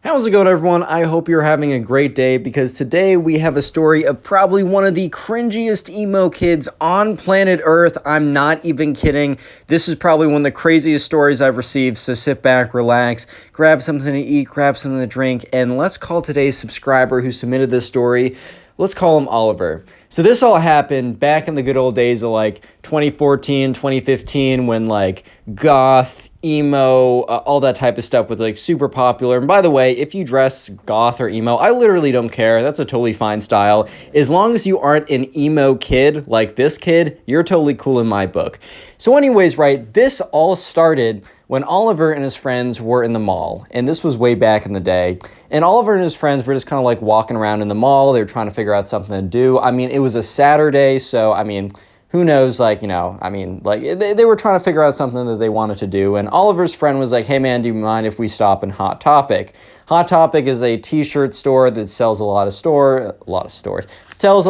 How's it going, everyone? I hope you're having a great day because today we have a story of probably one of the cringiest emo kids on planet Earth. I'm not even kidding. This is probably one of the craziest stories I've received, so sit back, relax, grab something to eat, grab something to drink, and let's call today's subscriber who submitted this story. Let's call him Oliver. So this all happened back in the good old days of like 2014, 2015 when like goth, emo, all that type of stuff was like super popular. And by the way, if you dress goth or emo, I literally don't care. That's a totally fine style. As long as you aren't an emo kid like this kid, you're totally cool in my book. So anyways, right, this all started when Oliver and his friends were in the mall, and this was way back in the day, and Oliver and his friends were just kind of like walking around in the mall. They were trying to figure out something to do. I mean, it was a Saturday, so I mean, who knows, like, you know, I mean, like, they were trying to figure out something that they wanted to do, and Oliver's friend was like, hey man, do you mind if we stop in Hot Topic? Hot Topic is a t-shirt store that sells sells a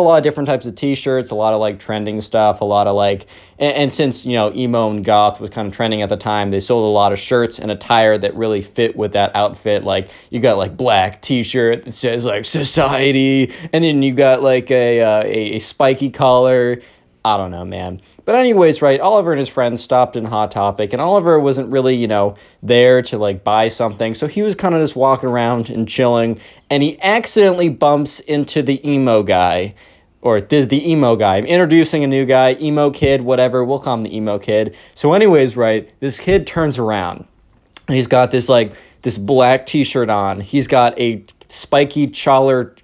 lot of different types of t-shirts, a lot of like trending stuff, a lot of like, and since, you know, emo and goth was kind of trending at the time, they sold a lot of shirts and attire that really fit with that outfit. Like you got like black t-shirt that says like society, and then you got like a spiky collar. I don't know, man. But anyways, right, Oliver and his friends stopped in Hot Topic, and Oliver wasn't really, you know, there to, like, buy something, so he was kind of just walking around and chilling, and he accidentally bumps into the emo guy, or the emo guy. I'm introducing a new guy, emo kid, whatever, we'll call him the emo kid. So anyways, right, this kid turns around, and he's got this, like, this black t-shirt on. He's got a spiky collar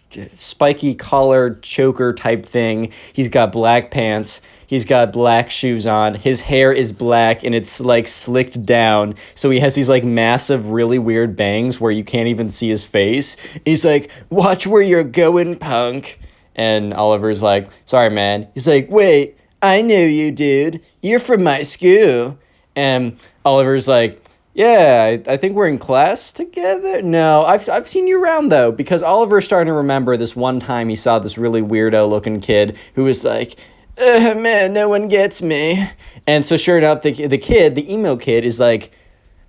choker type thing. He's got black pants. He's got black shoes on. His hair is black and it's like slicked down. So he has these like massive, really weird bangs where you can't even see his face. He's like, watch where you're going, punk. And Oliver's like, sorry, man. He's like, wait, I know you, dude. You're from my school. And Oliver's like, yeah, I think we're in class together. No, I've seen you around, though, because Oliver's starting to remember this one time he saw this really weirdo-looking kid who was like, man, no one gets me. And so sure enough, the kid, the emo kid, is like,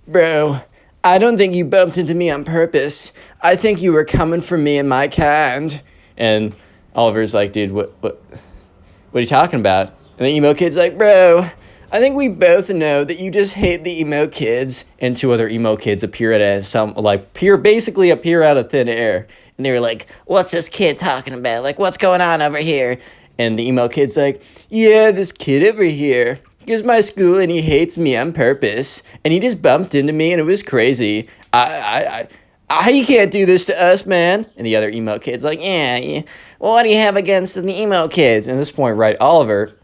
bro, I don't think you bumped into me on purpose. I think you were coming for me and my kind. And Oliver's like, dude, what are you talking about? And the emo kid's like, bro, I think we both know that you just hate the emo kids. And two other emo kids appear basically appear out of thin air. And they were like, what's this kid talking about? Like, what's going on over here? And the emo kid's like, yeah, this kid over here goes to my school and he hates me on purpose. And he just bumped into me and it was crazy. You can't do this to us, man. And the other emo kid's like, yeah. Well, what do you have against the emo kids? And at this point, right, Oliver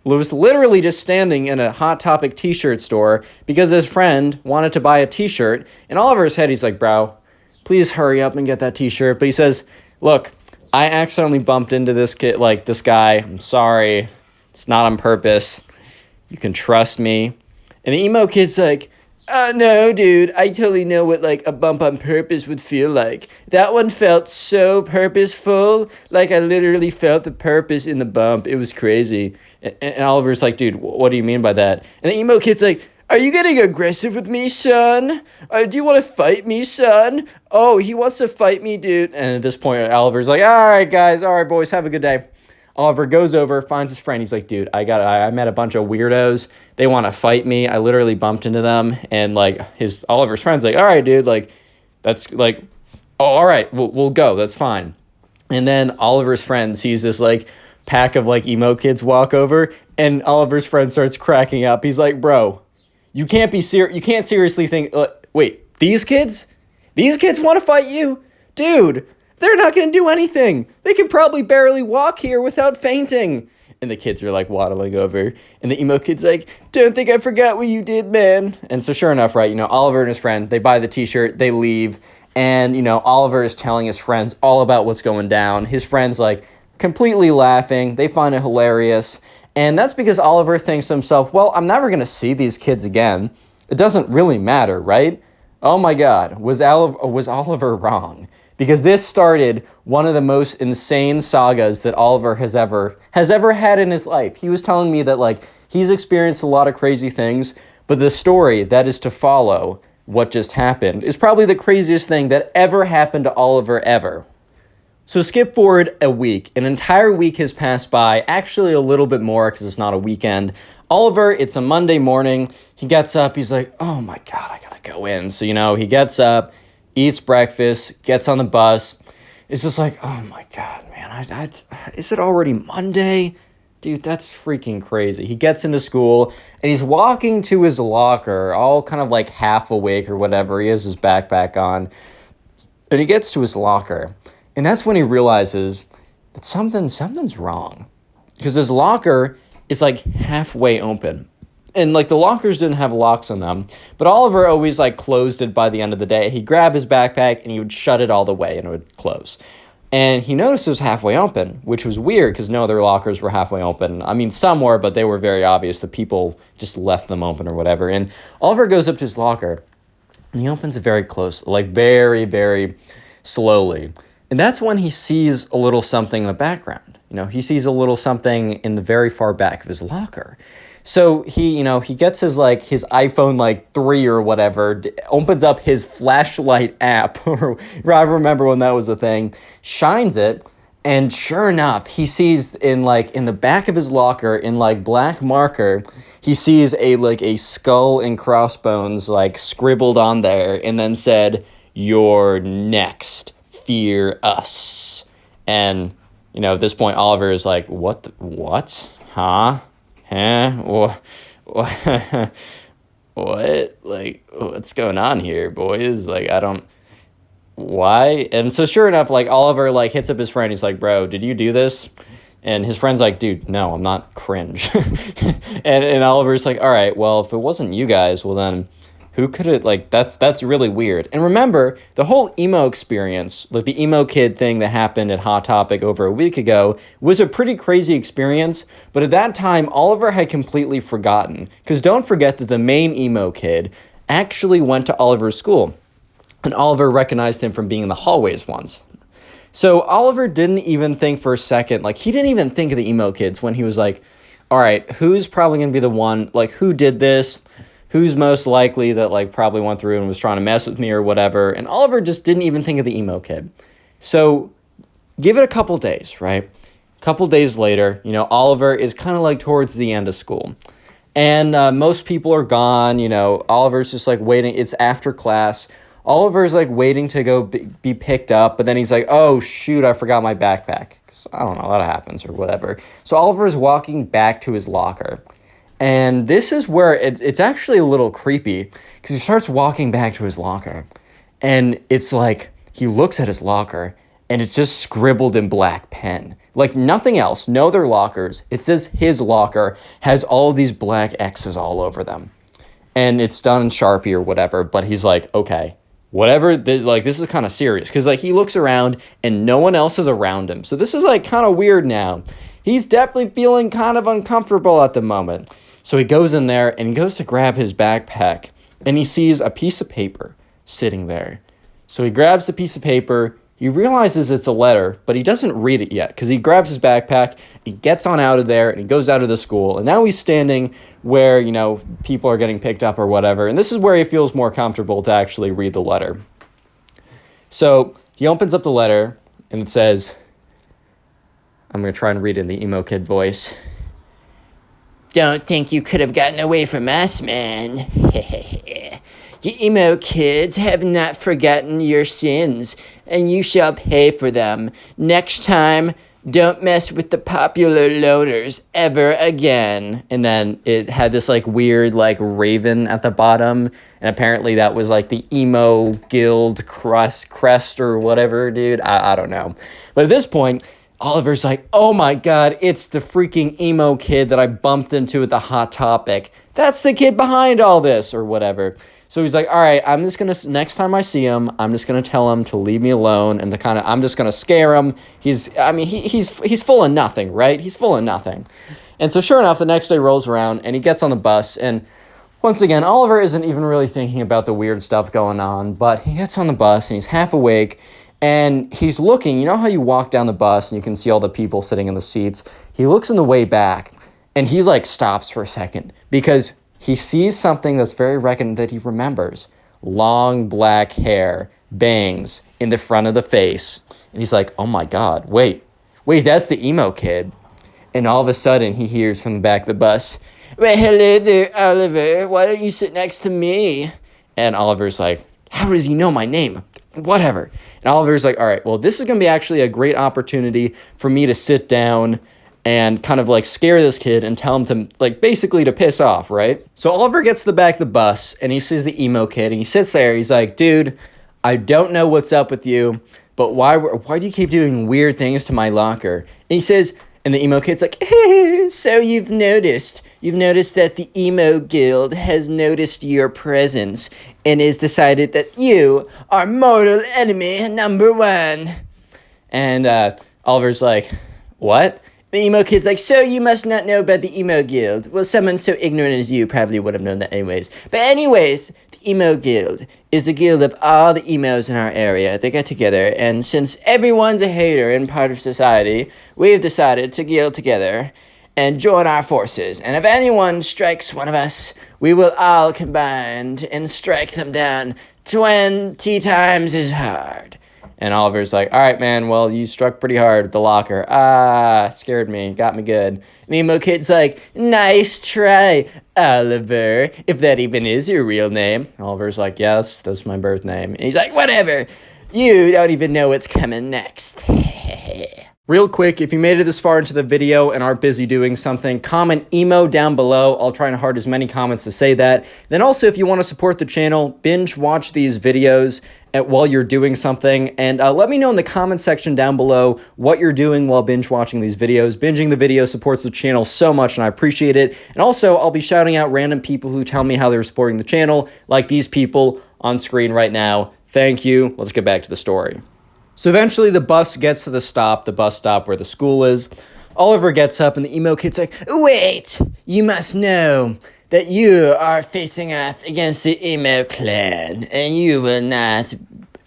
was literally just standing in a Hot Topic t-shirt store because his friend wanted to buy a t-shirt. And Oliver's head, he's like, bro, please hurry up and get that t-shirt. But he says, look, I accidentally bumped into this kid, like this guy. I'm sorry. It's not on purpose. You can trust me. And the emo kid's like, no, dude, I totally know what, like, a bump on purpose would feel like. That one felt so purposeful. Like, I literally felt the purpose in the bump. It was crazy. And Oliver's like, dude, what do you mean by that? And the emo kid's like, are you getting aggressive with me, son? Do you want to fight me, son? Oh, he wants to fight me, dude. And at this point, Oliver's like, all right, guys. All right, boys, have a good day. Oliver goes over, finds his friend. He's like, dude, I met a bunch of weirdos. They want to fight me. I literally bumped into them. And like Oliver's friend's like, all right, dude, like, that's like, oh, all right, we'll go. That's fine. And then Oliver's friend sees this like pack of like emo kids walk over, and Oliver's friend starts cracking up. He's like, bro, you can't seriously think, wait, these kids want to fight you? Dude, they're not going to do anything. They can probably barely walk here without fainting. And the kids are like waddling over. And the emo kid's like, don't think I forgot what you did, man. And so sure enough, right, you know, Oliver and his friend, they buy the t-shirt, they leave. And, you know, Oliver is telling his friends all about what's going down. His friends, like, completely laughing. They find it hilarious. And that's because Oliver thinks to himself, well, I'm never going to see these kids again. It doesn't really matter, right? Oh my God, was Oliver wrong? Because this started one of the most insane sagas that Oliver has ever had in his life. He was telling me that, like, he's experienced a lot of crazy things, but the story that is to follow what just happened is probably the craziest thing that ever happened to Oliver ever. So skip forward a week. An entire week has passed by, actually a little bit more because it's not a weekend. Oliver, it's a Monday morning. He gets up. He's like, oh my God, I gotta go in. So, he gets up, eats breakfast, gets on the bus. It's just like, oh my God, man, is it already Monday? Dude, that's freaking crazy. He gets into school and he's walking to his locker, all kind of like half awake or whatever. He has his backpack on. And he gets to his locker. And that's when he realizes that something's wrong. Because his locker is like halfway open. And like the lockers didn't have locks on them. But Oliver always like closed it by the end of the day. He'd grab his backpack and he would shut it all the way and it would close. And he noticed it was halfway open, which was weird because no other lockers were halfway open. I mean, some were, but they were very obvious that people just left them open or whatever. And Oliver goes up to his locker and he opens it very close, like very, very slowly. And that's when he sees a little something in the background. He sees a little something in the very far back of his locker. So he gets his iPhone 3 or whatever, opens up his flashlight app, or I remember when that was a thing, shines it, and sure enough, he sees in the back of his locker in black marker, he sees a skull and crossbones scribbled on there, and then said, "You're next. Fear us." And, at this point, Oliver is like, what? Huh? What? What? What's going on here, boys? Why? And so sure enough, Oliver, hits up his friend. He's like, bro, did you do this? And his friend's like, dude, no, I'm not cringe. and Oliver's like, all right, well, if it wasn't you guys, well then, who could it, that's really weird. And remember, the whole emo experience, the emo kid thing that happened at Hot Topic over a week ago was a pretty crazy experience, but at that time, Oliver had completely forgotten. Because don't forget that the main emo kid actually went to Oliver's school, and Oliver recognized him from being in the hallways once. So Oliver didn't even think for a second, he didn't even think of the emo kids when he was like, all right, who's probably going to be the one, who did this? Who's most likely that probably went through and was trying to mess with me or whatever. And Oliver just didn't even think of the emo kid. So give it a couple days, right? A couple days later, Oliver is kind of towards the end of school. And most people are gone. Oliver's just waiting. It's after class. Oliver's waiting to go be picked up. But then he's like, oh, shoot, I forgot my backpack. I don't know, that happens or whatever. So Oliver's walking back to his locker. And this is where it's actually a little creepy because he starts walking back to his locker and it's he looks at his locker and it's just scribbled in black pen. Nothing else, no other lockers. It says his locker has all these black X's all over them. And it's done in Sharpie or whatever, but he's like, okay, whatever, this is kind of serious because he looks around and no one else is around him. So this is kind of weird now. He's definitely feeling kind of uncomfortable at the moment. So he goes in there and he goes to grab his backpack and he sees a piece of paper sitting there. So he grabs the piece of paper, he realizes it's a letter, but he doesn't read it yet because he grabs his backpack, he gets on out of there and he goes out of the school. And now he's standing where, people are getting picked up or whatever. And this is where he feels more comfortable to actually read the letter. So he opens up the letter and it says, I'm going to try and read it in the emo kid voice. Don't think you could have gotten away from us, man. You emo kids have not forgotten your sins, and you shall pay for them. Next time, don't mess with the popular loners ever again. And then it had this weird raven at the bottom, and apparently that was the emo guild crest or whatever, dude. I don't know. But at this point, Oliver's like, oh my God, it's the freaking emo kid that I bumped into at the Hot Topic. That's the kid behind all this or whatever. So he's like, all right, I'm just going to, next time I see him, I'm just going to tell him to leave me alone and I'm just going to scare him. He's full of nothing, right? He's full of nothing. And so sure enough, the next day rolls around and he gets on the bus. And once again, Oliver isn't even really thinking about the weird stuff going on, but he gets on the bus and he's half awake. And he's looking, you know how you walk down the bus and you can see all the people sitting in the seats? He looks in the way back and he's stops for a second because he sees something that's very that he remembers. long black hair, bangs in the front of the face. And he's like, oh my God, wait, that's the emo kid. And all of a sudden he hears from the back of the bus, well, hello there, Oliver. Why don't you sit next to me? And Oliver's like, how does he know my name? Whatever. And Oliver's like, all right, well, this is going to be actually a great opportunity for me to sit down and kind of like scare this kid and tell him to like basically to piss off, right? So Oliver gets to the back of the bus and he sees the emo kid and he sits there. He's like, dude, I don't know what's up with you, but why do you keep doing weird things to my locker? And he says, and the emo kid's like, so you've noticed that the emo guild has noticed your presence and has decided that you are mortal enemy number one. And Oliver's like, what? The emo kid's like, so you must not know about the emo guild. Well, someone so ignorant as you probably would have known that anyways. But anyways, the emo guild is the guild of all the emos in our area. They get together, and since everyone's a hater and part of society, we've decided to guild together and join our forces. And if anyone strikes one of us, we will all combine and strike them down 20 times as hard. And Oliver's like, all right, man, well, you struck pretty hard at the locker. Scared me, got me good. And the emo kid's like, nice try, Oliver, if that even is your real name. And Oliver's like, yes, that's my birth name. And he's like, whatever, you don't even know what's coming next. Real quick, if you made it this far into the video and are busy doing something, comment emo down below. I'll try and heart as many comments to say that. Then also, if you want to support the channel, binge watch these videos while you're doing something, and let me know in the comment section down below what you're doing while binge watching these videos. Binging the video supports the channel so much, and I appreciate it. And also, I'll be shouting out random people who tell me how they're supporting the channel, like these people on screen right now. Thank you. Let's get back to the story. So eventually the bus gets to the bus stop where the school is. Oliver gets up and the emo kid's like, wait, you must know that you are facing off against the emo clan and you will not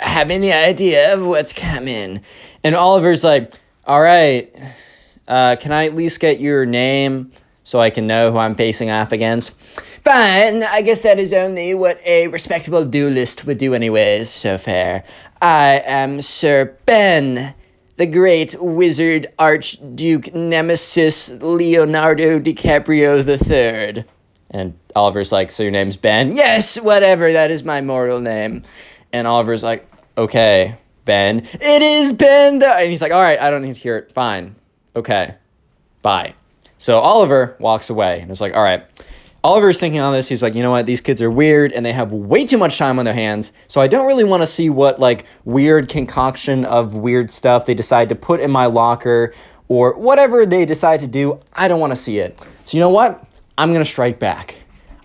have any idea of what's coming. And Oliver's like, all right, can I at least get your name so I can know who I'm facing off against? Fine, I guess that is only what a respectable duelist would do anyways, so fair. I am Sir Ben, the great wizard archduke nemesis Leonardo DiCaprio III. And Oliver's like, so your name's Ben? Yes, whatever, that is my mortal name. And Oliver's like, okay, Ben. It is Ben! And he's like, all right, I don't need to hear it. Fine. Okay. Bye. So Oliver walks away and it's like, all right. Oliver's thinking on this. He's like, you know what? These kids are weird and they have way too much time on their hands. So I don't really want to see what like weird concoction of weird stuff they decide to put in my locker or whatever they decide to do. I don't want to see it. So you know what? I'm going to strike back.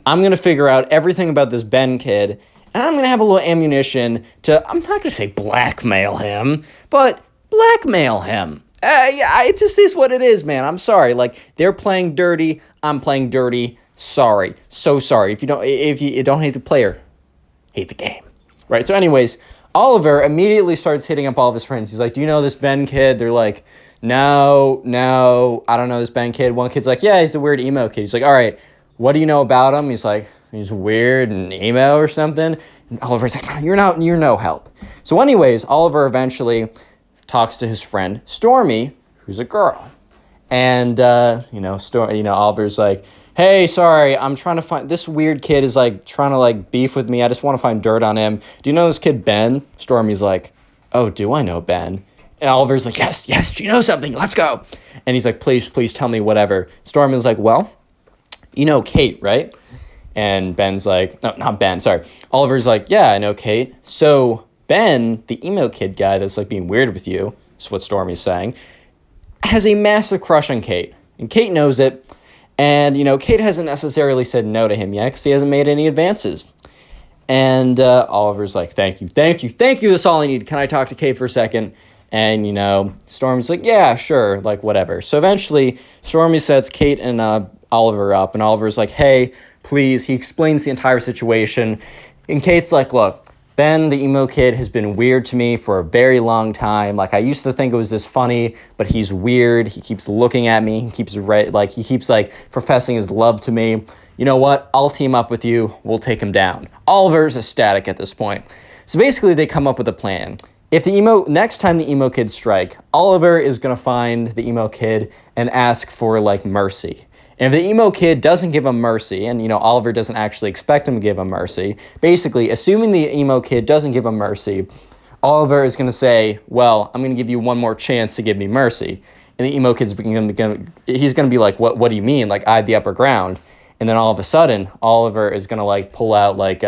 I'm going to figure out everything about this Ben kid and I'm going to have a little ammunition to, I'm not going to say blackmail him, but blackmail him. Yeah, it just is what it is, man. I'm sorry. Like, they're playing dirty. I'm playing dirty. Sorry. So sorry. If you don't hate the player, hate the game. Right? So anyways, Oliver immediately starts hitting up all of his friends. He's like, do you know this Ben kid? They're like, no, I don't know this Ben kid. One kid's like, yeah, he's the weird emo kid. He's like, all right, what do you know about him? He's like, he's weird and emo or something. And Oliver's like, you're no help. So anyways, Oliver eventually talks to his friend Stormy, who's a girl. And, Oliver's like, hey, sorry, I'm trying to find, this weird kid is like trying to like beef with me. I just want to find dirt on him. Do you know this kid, Ben? Stormy's like, oh, do I know Ben? And Oliver's like, yes, you know something, let's go. And he's like, please tell me whatever. Stormy's like, well, you know Kate, right? And Ben's like, no, not Ben, sorry. Oliver's like, yeah, I know Kate. So Ben, the emo kid guy that's like being weird with you, is what Stormy's saying, has a massive crush on Kate. And Kate knows it. And, Kate hasn't necessarily said no to him yet because he hasn't made any advances. And Oliver's like, thank you. That's all I need. Can I talk to Kate for a second? And, Stormy's like, yeah, sure, like whatever. So eventually, Stormy sets Kate and Oliver up. And Oliver's like, hey, please. He explains the entire situation. And Kate's like, look, Ben, the emo kid, has been weird to me for a very long time. Like, I used to think it was this funny, but he's weird. He keeps looking at me. He keeps professing his love to me. you know what? I'll team up with you. We'll take him down. Oliver's ecstatic at this point. So basically, they come up with a plan. If next time the emo kids strike, Oliver is going to find the emo kid and ask for, like, mercy. And if the emo kid doesn't give him mercy, and, Oliver doesn't actually expect him to give him mercy, basically, assuming the emo kid doesn't give him mercy, Oliver is going to say, well, I'm going to give you one more chance to give me mercy. And the emo kid's he's going to be like, what do you mean? Like, I have the upper ground. And then all of a sudden, Oliver is going to, like, pull out, like,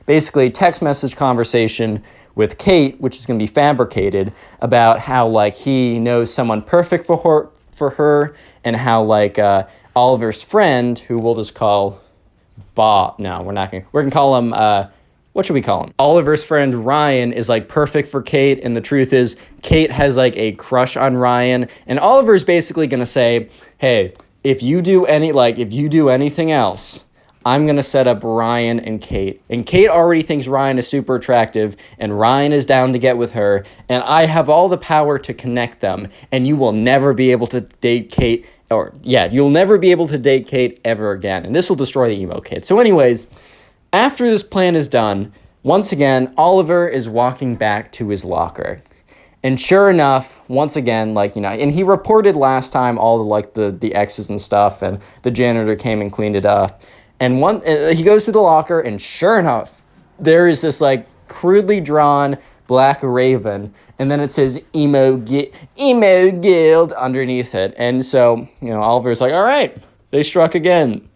basically text message conversation with Kate, which is going to be fabricated, about how, like, he knows someone perfect for her, and how, like, Oliver's friend, who we'll just call Bob. No, we're going to call him, what should we call him? Oliver's friend Ryan is, like, perfect for Kate, and the truth is Kate has, like, a crush on Ryan, and Oliver's basically going to say, hey, if you do anything else, I'm going to set up Ryan and Kate. And Kate already thinks Ryan is super attractive, and Ryan is down to get with her, and I have all the power to connect them, and you will never be able to date Kate, you'll never be able to date Kate ever again, and this will destroy the emo kid. So anyways, after this plan is done, once again, Oliver is walking back to his locker. And sure enough, once again, and he reported last time all the X's and stuff, and the janitor came and cleaned it up. And he goes to the locker, and sure enough, there is this, like, crudely drawn black raven, and then it says emo guild underneath it. And so, Oliver's like, all right, they struck again.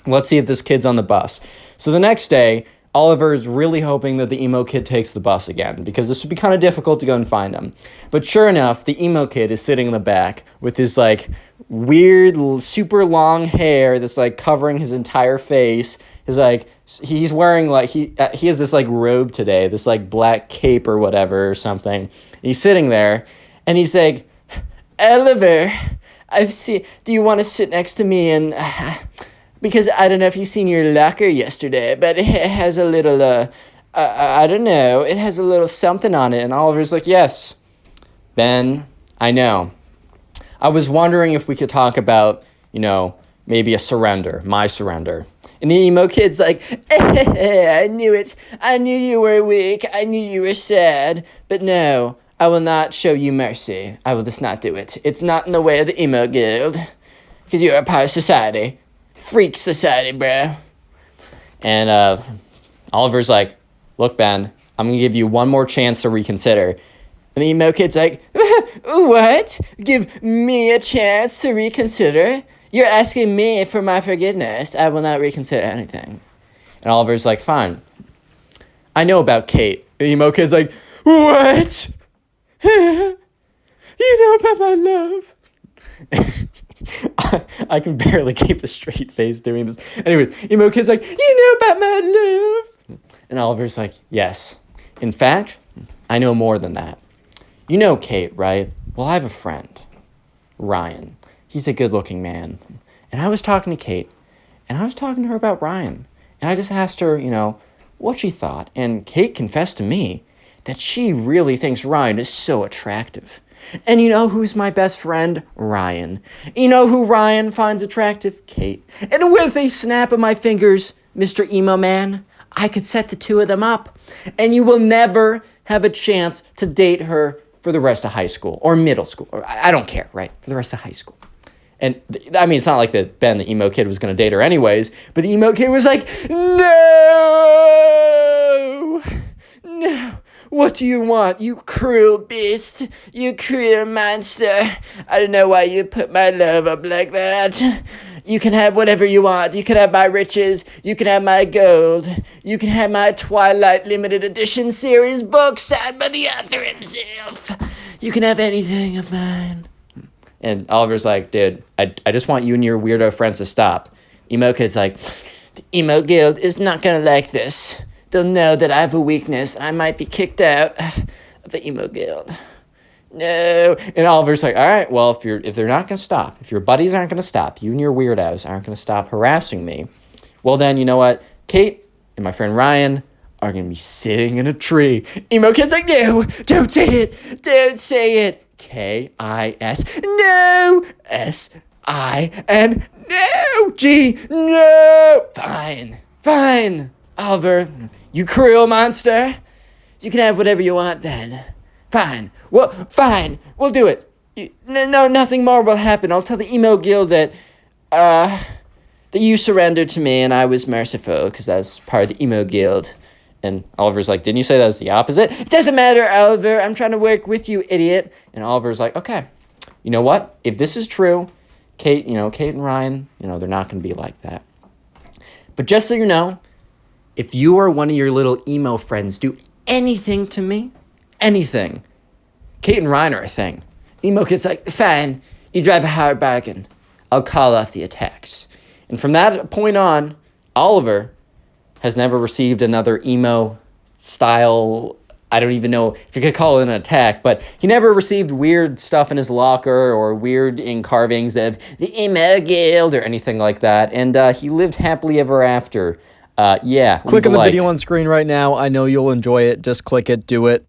Let's see if this kid's on the bus. So the next day, Oliver is really hoping that the emo kid takes the bus again, because this would be kind of difficult to go and find him. But sure enough, the emo kid is sitting in the back with his, like, weird, super long hair that's, like, covering his entire face. He's wearing, like, he has this, like, robe today, this, like, black cape or whatever or something. He's sitting there, and he's like, Oliver, do you want to sit next to me and... because I don't know if you've seen your locker yesterday, but it has a little, I don't know, it has a little something on it. And Oliver's like, yes, Ben, I know. I was wondering if we could talk about, maybe a surrender, my surrender. And the emo kid's like, I knew it. I knew you were weak. I knew you were sad. But no, I will not show you mercy. I will just not do it. It's not in the way of the emo guild, because you're a part of society. Freak society, bro. And Oliver's like, look, Ben, I'm going to give you one more chance to reconsider. And the emo kid's like, what? Give me a chance to reconsider? You're asking me for my forgiveness. I will not reconsider anything. And Oliver's like, fine. I know about Kate. And the emo kid's like, what? You know about my love? I can barely keep a straight face doing this. Anyways, emo kid's like, you know about my love? And Oliver's like, yes. In fact, I know more than that. You know Kate, right? Well, I have a friend, Ryan. He's a good-looking man. And I was talking to Kate, and I was talking to her about Ryan. And I just asked her, what she thought. And Kate confessed to me that she really thinks Ryan is so attractive. And you know who's my best friend? Ryan. You know who Ryan finds attractive? Kate. And with a snap of my fingers, Mr. Emo Man, I could set the two of them up. And you will never have a chance to date her for the rest of high school or middle school. Or I don't care, right? For the rest of high school. And, it's not like that Ben, the emo kid, was going to date her anyways. But the emo kid was like, no! No! What do you want, you cruel beast? You cruel monster. I don't know why you put my love up like that. You can have whatever you want. You can have my riches. You can have my gold. You can have my Twilight limited edition series book signed by the author himself. You can have anything of mine. And Oliver's like, dude, I just want you and your weirdo friends to stop. Emo kid's like, the emo guild is not gonna like this. They'll know that I have a weakness. I might be kicked out of the emo guild. No. And Oliver's like, all right, well, if they're not going to stop, if your buddies aren't going to stop, you and your weirdos aren't going to stop harassing me, well, then, you know what? Kate and my friend Ryan are going to be sitting in a tree. Emo kid's like, no, don't say it. Don't say it. K-I-S. No. S. No, G, no. Fine, Oliver, you cruel monster. You can have whatever you want then. Fine, we'll do it. No, nothing more will happen. I'll tell the emo guild that you surrendered to me and I was merciful because that's part of the emo guild. And Oliver's like, didn't you say that was the opposite? It doesn't matter, Oliver. I'm trying to work with you, idiot. And Oliver's like, okay, you know what? If this is true, Kate and Ryan, they're not going to be like that. But just so you know, if you or one of your little emo friends do anything to me, anything, Kate and Ryan are a thing. Emo kid's like, fine, you drive a hard bargain. I'll call off the attacks. And from that point on, Oliver has never received another emo style, I don't even know if you could call it an attack, but he never received weird stuff in his locker or weird carvings of the emo guild or anything like that. And he lived happily ever after. Yeah. Click on the video on screen right now. I know you'll enjoy it. Just click it, do it.